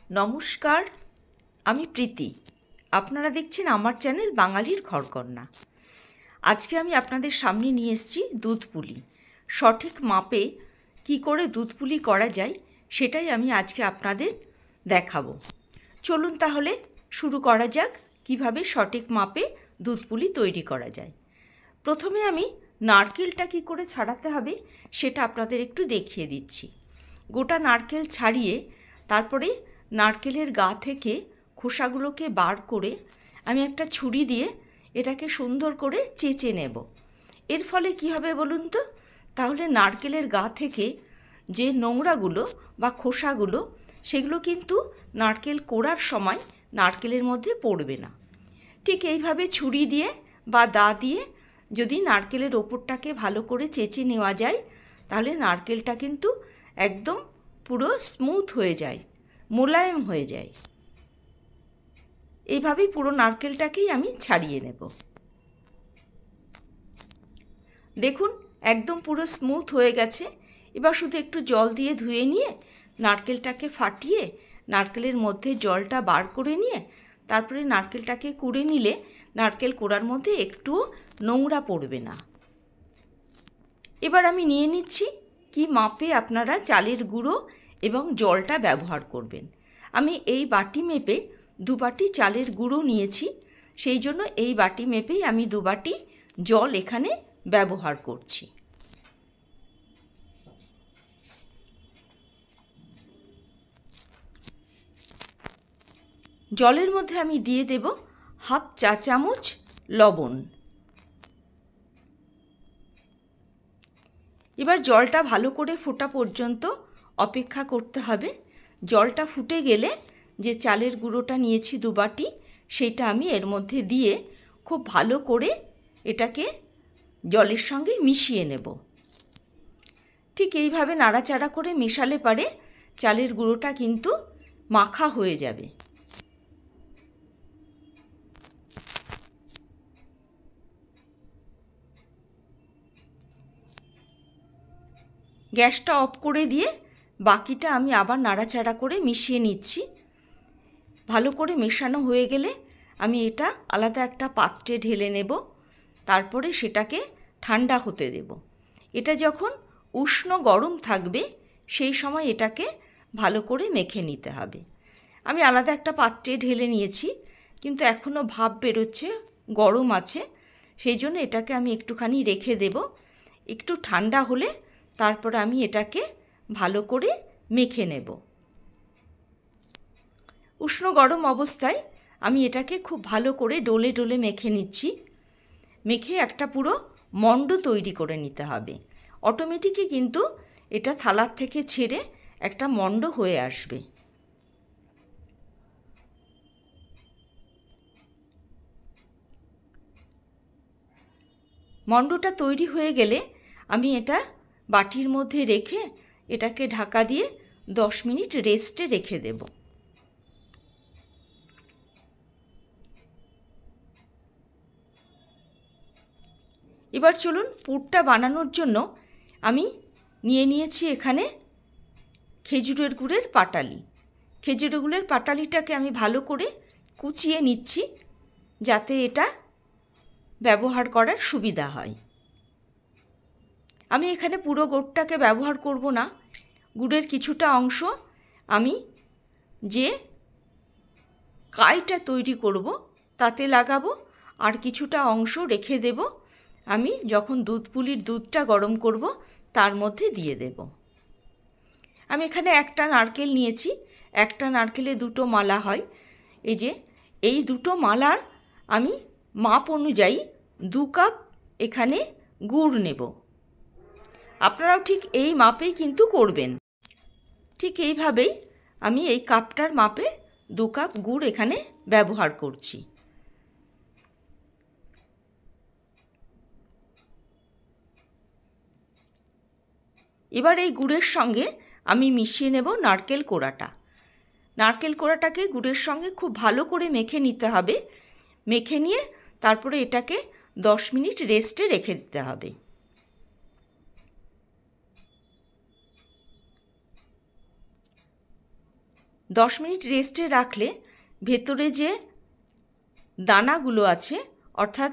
নমস্কার, আমি প্রীতি। আপনারা দেখছেন আমার চ্যানেল বাঙালির ঘরকন্না। আজকে আমি আপনাদের সামনে নিয়ে এসেছি দুধ পুলি। সঠিক মাপে কি করে দুধ পুলি করা যায় সেটাই আমি আজকে আপনাদের দেখাবো। চলুন তাহলে শুরু করা যাক কিভাবে সঠিক মাপে দুধ পুলি তৈরি করা যায়। প্রথমে আমি নারকেলটা কি করে ছাড়াতে হবে সেটা আপনাদের একটু দেখিয়ে দিচ্ছি। গোটা নারকেল ছাড়িয়ে তারপরে নারকেলের গা থেকে খোসাগুলোকে বার করে আমি একটা ছুরি দিয়ে এটাকে সুন্দর করে চেঁচে নেব। এর ফলে কি হবে বলুন তো? তাহলে নারকেলের গা থেকে যে নোংরাগুলো বা খোসাগুলো সেগুলো কিন্তু নারকেল কোড়ার সময় নারকেলের মধ্যে পড়বে না। ঠিক এইভাবে ছুরি দিয়ে বা দা দিয়ে যদি নারকেলের ওপরটাকে ভালো করে চেঁচে নেওয়া যায় তাহলে নারকেলটা কিন্তু একদম পুরো স্মুথ হয়ে যায়, মোলায়েম হয়ে যায়। এইভাবেই পুরো নারকেলটাকেই আমি ছাড়িয়ে নেব। দেখুন একদম পুরো স্মুথ হয়ে গেছে। এবার শুধু একটু জল দিয়ে ধুয়ে নিয়ে নারকেলটাকে ফাটিয়ে নারকেলের মধ্যে জলটা বার করে নিয়ে তারপরে নারকেলটাকে কুড়ে নিলে নারকেল কোড়ার মধ্যে একটুও নোংরা পড়বে না। এবার আমি নিয়ে নিচ্ছি কি মাপে আপনারা চালের গুঁড়ো এবং জলটা ব্যবহার করবেন। আমি এই বাটি মেপে 2 বাটি চালের গুঁড়ো নিয়েছি, সেই জন্য এই বাটি মেপেই আমি 2 বাটি জল এখানে ব্যবহার করছি। জলের মধ্যে আমি দিয়ে দেব হাফ চা চামচ লবণ। এবার জলটা ভালো করে ফোটা পর্যন্ত অপেক্ষা করতে হবে। জলটা ফুটে গেলে যে চালের গুঁড়োটা নিয়েছি 2 বাটি সেটা আমি এর মধ্যে দিয়ে খুব ভালো করে এটাকে জলের সঙ্গে মিশিয়ে নেব। ঠিক এইভাবে নাড়াচাড়া করে মেশালে পারে চালের গুঁড়োটা কিন্তু মাখা হয়ে যাবে। গ্যাসটা অফ করে দিয়ে বাকিটা আমি আবার নাড়াচাড়া করে মিশিয়ে নিচ্ছি। ভালো করে মেশানো হয়ে গেলে আমি এটা আলাদা একটা পাত্রে ঢেলে নেব, তারপরে সেটাকে ঠান্ডা হতে দেব। এটা যখন উষ্ণ গরম থাকবে সেই সময় এটাকে ভালো করে মেখে নিতে হবে। আমি আলাদা একটা পাত্রে ঢেলে নিয়েছি, কিন্তু এখনও ভাপ বেরোচ্ছে, গরম আছে, সেই জন্য এটাকে আমি একটুখানি রেখে দেব। একটু ঠান্ডা হলে তারপর আমি এটাকে ভালো করে মেখে নেব। উষ্ণ গরম অবস্থায় আমি এটাকে খুব ভালো করে ডলে ডলে মেখে নিচ্ছি। মেখে একটা পুরো মণ্ড তৈরি করে নিতে হবে। অটোমেটিকই কিন্তু এটা থালার থেকে ছেড়ে একটা মণ্ড হয়ে আসবে। মণ্ডটা তৈরি হয়ে গেলে আমি এটা বাটির মধ্যে রেখে এটাকে ঢাকা দিয়ে 10 মিনিট রেস্টে রেখে দেব। এবার চলুন পুরটা বানানোর জন্য আমি নিয়ে নিয়েছি এখানে খেজুরের গুড়ের পাটালি। খেজুরের গুড়ের পাটালিটাকে আমি ভালো করে কুচিয়ে নিচ্ছি যাতে এটা ব্যবহার করার সুবিধা হয়। আমি এখানে পুরো গুড়টাকে ব্যবহার করব না, গুড়ের কিছুটা অংশ আমি যে কাইটা তৈরি করব তাতে লাগাবো, আর কিছুটা অংশ রেখে দেব আমি যখন দুধ পুলির দুধটা গরম করব তার মধ্যে দিয়ে দেব। আমি এখানে একটা নারকেল নিয়েছি, একটা নারকেলে 2টো মালা হয়। এই 2টো মালার আমি মাপ অনুযায়ী 2 কাপ এখানে গুড় নেব। আপনারাও ঠিক এই মাপেই কিন্তু করবেন। ঠিক এইভাবেই আমি এই কাপটার মাপে 2 কাপ গুড় এখানে ব্যবহার করছি। এবার এই গুড়ের সঙ্গে আমি মিশিয়ে নেব নারকেল কোড়াটা। নারকেল কোড়াটাকে গুড়ের সঙ্গে খুব ভালো করে মেখে নিতে হবে। মেখে নিয়ে তারপরে এটাকে 10 মিনিট রেস্টে রেখে দিতে হবে। 10 মিনিট রেস্টে রাখলে ভেতরে যে দানাগুলো আছে, অর্থাৎ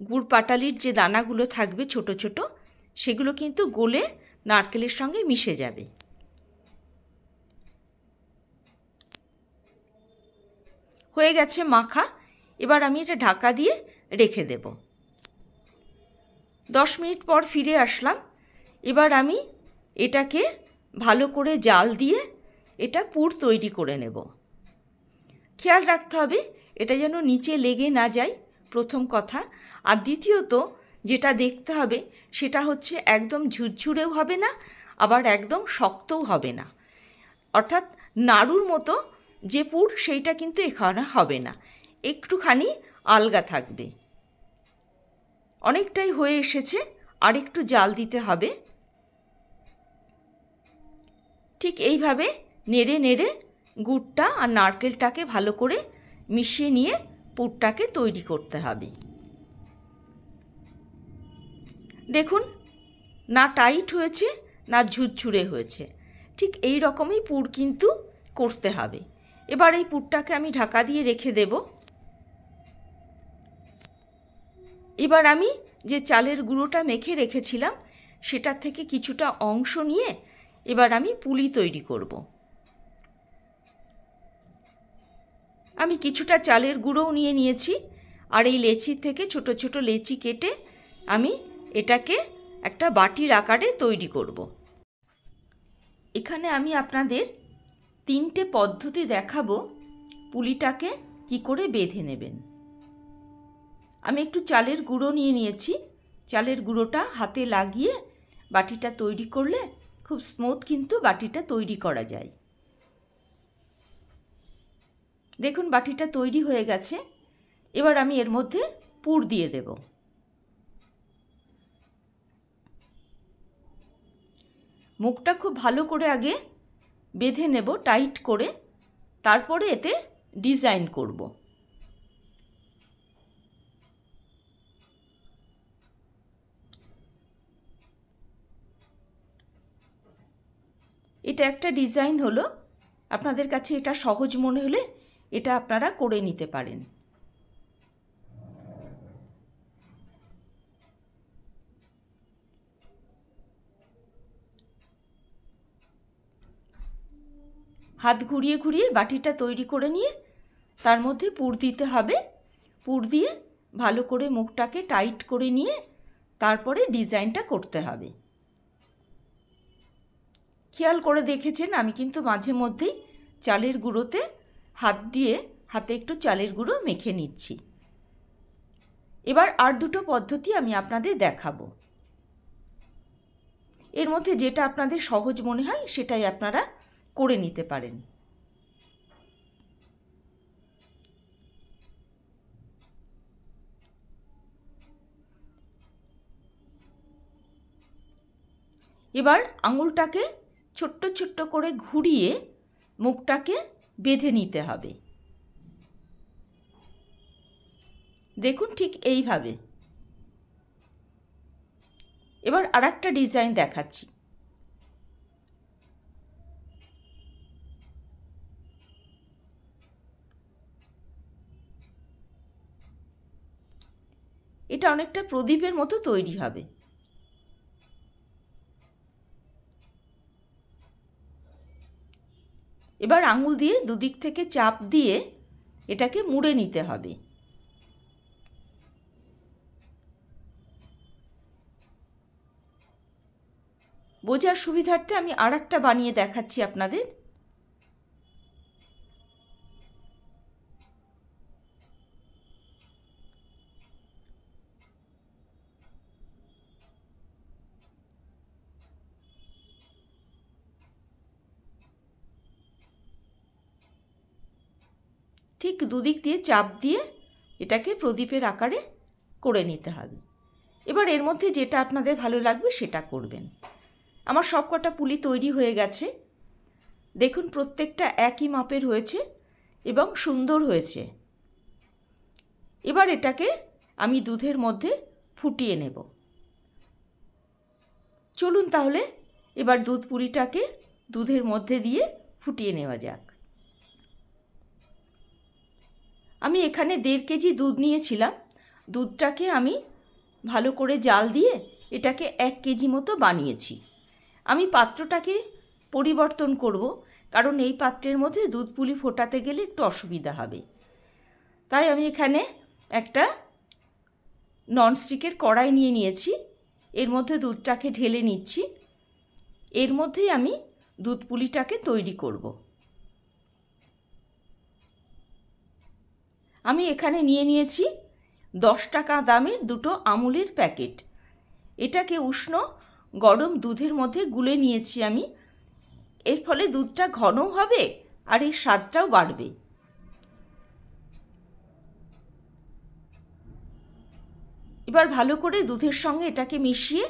গুড় পাটালির যে দানাগুলো থাকবে ছোট ছোট, সেগুলো কিন্তু গলে নারকেলের সঙ্গে মিশে যাবে। হয়ে গেছে মাখা। এবার আমি এটা ঢাকা দিয়ে রেখে দেব। 10 মিনিট পর ফিরে আসলাম। এবার আমি এটাকে ভালো করে জাল দিয়ে এটা পুর তৈরি করে নেব। খেয়াল রাখতে হবে এটা যেন নিচে লেগে না যায়, প্রথম কথা। আর দ্বিতীয়ত যেটা দেখতে হবে সেটা হচ্ছে একদম ঝুরঝুরেও হবে না, আবার একদম শক্তও হবে না। অর্থাৎ নাড়ুর মতো যে পুর সেইটা কিন্তু এখানে হবে না, একটুখানি আলগা থাকবে। অনেকটাই হয়ে এসেছে, আর একটু জাল দিতে হবে। ঠিক এইভাবে নেড়ে নেড়ে গুড়টা আর নারকেলটাকে ভালো করে মিশিয়ে নিয়ে পুরটাকে তৈরি করতে হবে। দেখুন, না টাইট হয়েছে না ঝুরঝুরে হয়েছে, ঠিক এই রকমই পুর কিন্তু করতে হবে। এবার এই পুরটাকে আমি ঢাকা দিয়ে রেখে দেব। এবার আমি যে চালের গুঁড়োটা মেখে রেখেছিলাম সেটার থেকে কিছুটা অংশ নিয়ে এবার আমি পুলি তৈরি করব। আমি কিছুটা চালের গুঁড়োও নিয়ে নিয়েছি, আর এই লেচির থেকে ছোট ছোট লেচি কেটে আমি এটাকে একটা বাটির আকারে তৈরি করব। এখানে আমি আপনাদের 3টে পদ্ধতি দেখাবো পুলিটাকে কি করে বেঁধে নেবেন। আমি একটু চালের গুঁড়ো নিয়ে নিয়েছি। চালের গুঁড়োটা হাতে লাগিয়ে বাটিটা তৈরি করলে খুব স্মুথ কিন্তু বাটিটা তৈরি করা যায়। দেখুন, বাটিটা তৈরি হয়ে গেছে। এবার আমি এর মধ্যে পুর দিয়ে দেব। মুখটা খুব ভালো করে আগে বেঁধে নেব টাইট করে, তারপরে এতে ডিজাইন করব। এটা একটা ডিজাইন হলো। আপনাদের কাছে এটা সহজ মনে হলে এটা আপনারা করে নিতে পারেন। হাত ঘুরিয়ে ঘুরিয়ে বাটিটা তৈরি করে নিয়ে তার মধ্যে পুর দিতে হবে। পুর দিয়ে ভালো করে মুখটাকে টাইট করে নিয়ে তারপরে ডিজাইনটা করতে হবে। খেয়াল করে দেখেছেন আমি কিন্তু মাঝে মধ্যেই চালের গুঁড়োতে হাত দিয়ে হাতে একটু চালের গুঁড়ো মেখে নিচ্ছি। এবার আর দুটো পদ্ধতি আমি আপনাদের দেখাবো। এর মধ্যে যেটা আপনাদের সহজ মনে হয় সেটাই আপনারা করে নিতে পারেন। এবার আঙুলটাকে ছোট্ট ছোট্ট করে ঘুরিয়ে মুখটাকে বেঁধে নিতে হবে। দেখুন, ঠিক এইভাবে। এবার আরেকটা ডিজাইন দেখাচ্ছি। এটা অনেকটা প্রদীপের মতো তৈরি হবে। এবার আঙুল দিয়ে দুদিক থেকে চাপ দিয়ে এটাকে মুড়ে নিতে হবে। বোঝার সুবিধার্থে আমি আরেকটা বানিয়ে দেখাচ্ছি আপনাদের। ঠিক দুদিক দিয়ে চাপ দিয়ে এটাকে প্রদীপের আকারে করে নিতে হবে। এবার এর মধ্যে যেটা আপনাদের ভালো লাগবে সেটা করবেন। আমার সবকটা পুলি তৈরি হয়ে গেছে। দেখুন, প্রত্যেকটা একই মাপের হয়েছে এবং সুন্দর হয়েছে। এবার এটাকে আমি দুধের মধ্যে ফুটিয়ে নেব। চলুন তাহলে এবার দুধ পুলিটাকে দুধের মধ্যে দিয়ে ফুটিয়ে নেওয়া যাক। আমি এখানে 1.5 কেজি দুধ নিয়েছিলাম। দুধটাকে আমি ভালো করে জাল দিয়ে এটাকে 1 কেজি মতো বানিয়েছি। আমি পাত্রটাকে পরিবর্তন করব, কারণ এই পাত্রের মধ্যে দুধ পুলি ফোটাতে গেলে একটু অসুবিধা হবে। তাই আমি এখানে একটা ননস্টিকের কড়াই নিয়ে নিয়েছি। এর মধ্যে দুধটাকে ঢেলে নিচ্ছি। এর মধ্যেই আমি দুধ পুলিটাকে তৈরি করব। আমি এখানে নিয়ে নিয়েছি 10 টাকা দামের 2টো আমুলের প্যাকেট। এটাকে উষ্ণ গরম দুধের মধ্যে গুলে নিয়েছি আমি। এর ফলে দুধটা ঘনও হবে আর এর স্বাদটাও বাড়বে। এবার ভালো করে দুধের সঙ্গে এটাকে মিশিয়ে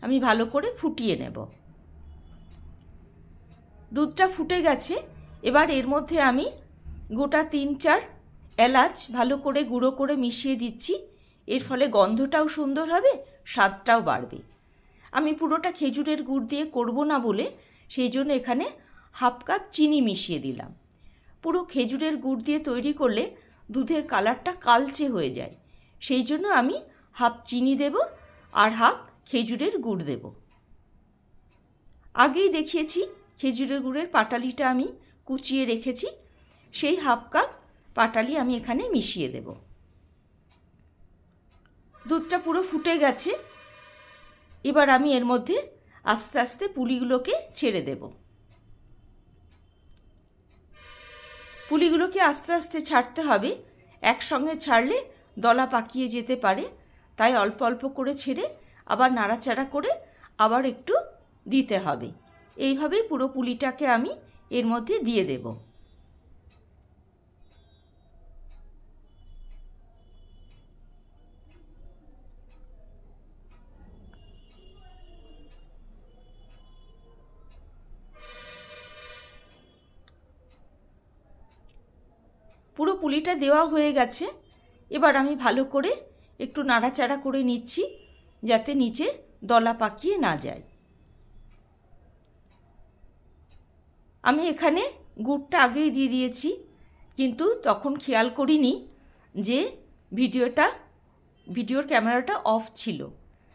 আমি ভালো করে ফুটিয়ে নেব। দুধটা ফুটে গেছে। এবার এর মধ্যে আমি গোটা 3-4 এলাচ ভালো করে গুঁড়ো করে মিশিয়ে দিচ্ছি। এর ফলে গন্ধটাও সুন্দর হবে, স্বাদটাও বাড়বে। আমি পুরোটা খেজুরের গুড় দিয়ে করব না বলে সেই জন্য এখানে 1/2 কাপ চিনি মিশিয়ে দিলাম। পুরো খেজুরের গুড় দিয়ে তৈরি করলে দুধের কালারটা কালচে হয়ে যায়। সেই জন্য আমি 1/2 চিনি দেব আর 1/2 খেজুরের গুড় দেব। আগেই দেখিয়েছি খেজুরের গুড়ের পাটালিটা আমি কুচিয়ে রেখেছি। সেই 1/2 কাপ পাটালি আমি এখানে মিশিয়ে দেব। দুধটা পুরো ফুটে গেছে। এবার আমি এর মধ্যে আস্তে আস্তে পুলিগুলোকে ছেড়ে দেব। পুলিগুলোকে আস্তে আস্তে ছাড়তে হবে। একসঙ্গে ছাড়লে দলা পাকিয়ে যেতে পারে। তাই অল্প অল্প করে ছেড়ে আবার নাড়াচাড়া করে আবার একটু দিতে হবে। এইভাবেই পুরো পুলিটাকে আমি এর মধ্যে দিয়ে দেব। পুরো পুলিটা দেওয়া হয়ে গেছে। এবার আমি ভালো করে একটু নাড়াচাড়া করে নিচ্ছি যাতে নিচে দলা পাকিয়ে না যায়। আমি এখানে গুড়টা আগেই দিয়ে দিয়েছি, কিন্তু তখন খেয়াল করিনি যে ভিডিওর ক্যামেরাটা অফ ছিল।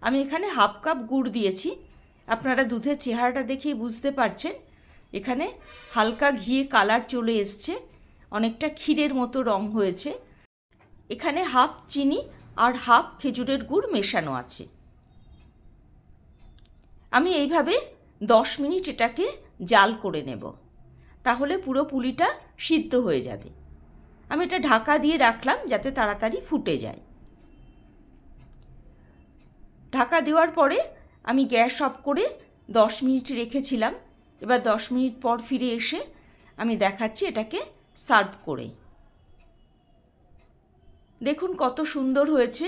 আমি এখানে 1/2 কাপ গুড় দিয়েছি। আপনারা দুধের চেহারাটা দেখেই বুঝতে পারছেন এখানে হালকা ঘিয়ে কালার চলে এসছে, অনেকটা ক্ষীরের মতো রং হয়েছে। এখানে 1/2 চিনি আর 1/2 খেজুরের গুড় মেশানো আছে। আমি এইভাবে 10 মিনিট এটাকে জাল করে নেব, তাহলে পুরো পুলিটা সিদ্ধ হয়ে যাবে। আমি এটা ঢাকা দিয়ে রাখলাম যাতে তাড়াতাড়ি ফুটে যায়। ঢাকা দেওয়ার পরে আমি গ্যাস অফ করে 10 মিনিট রেখেছিলাম। এবার 10 মিনিট পর ফিরে এসে আমি দেখাচ্ছি এটাকে সার্ভ করে। দেখুন কত সুন্দর হয়েছে।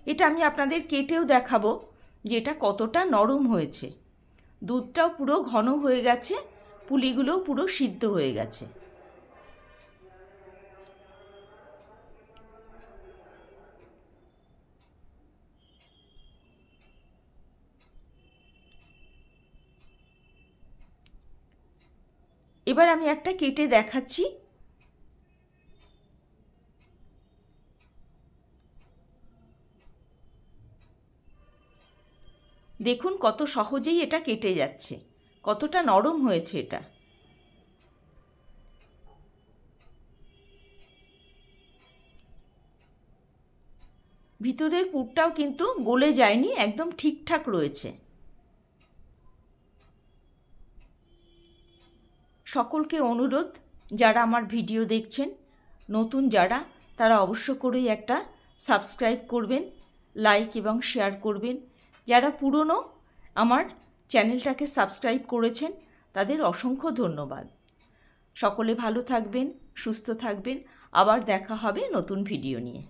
এটা আমি আপনাদের কেটেও দেখাবো যে এটা কতটা নরম হয়েছে। দুধটাও পুরো ঘন হয়ে গেছে, পুলিগুলোও পুরো সিদ্ধ হয়ে গেছে। এবার আমি একটা কেটে দেখাচ্ছি। দেখুন কত সহজেই এটা কেটে যাচ্ছে, কতটা নরম হয়েছে এটা। ভিতরের পুরটাও কিন্তু গলে যায়নি, একদম ঠিকঠাক রয়েছে। সকলকে অনুরোধ, যারা আমার ভিডিও দেখছেন, নতুন যারা, তারা অবশ্য করেই একটা সাবস্ক্রাইব করবেন, লাইক এবং শেয়ার করবেন। যারা পুরনো আমার চ্যানেলটাকে সাবস্ক্রাইব করেছেন তাদের অসংখ্য ধন্যবাদ। সকলে ভালো থাকবেন, সুস্থ থাকবেন। আবার দেখা হবে নতুন ভিডিও নিয়ে।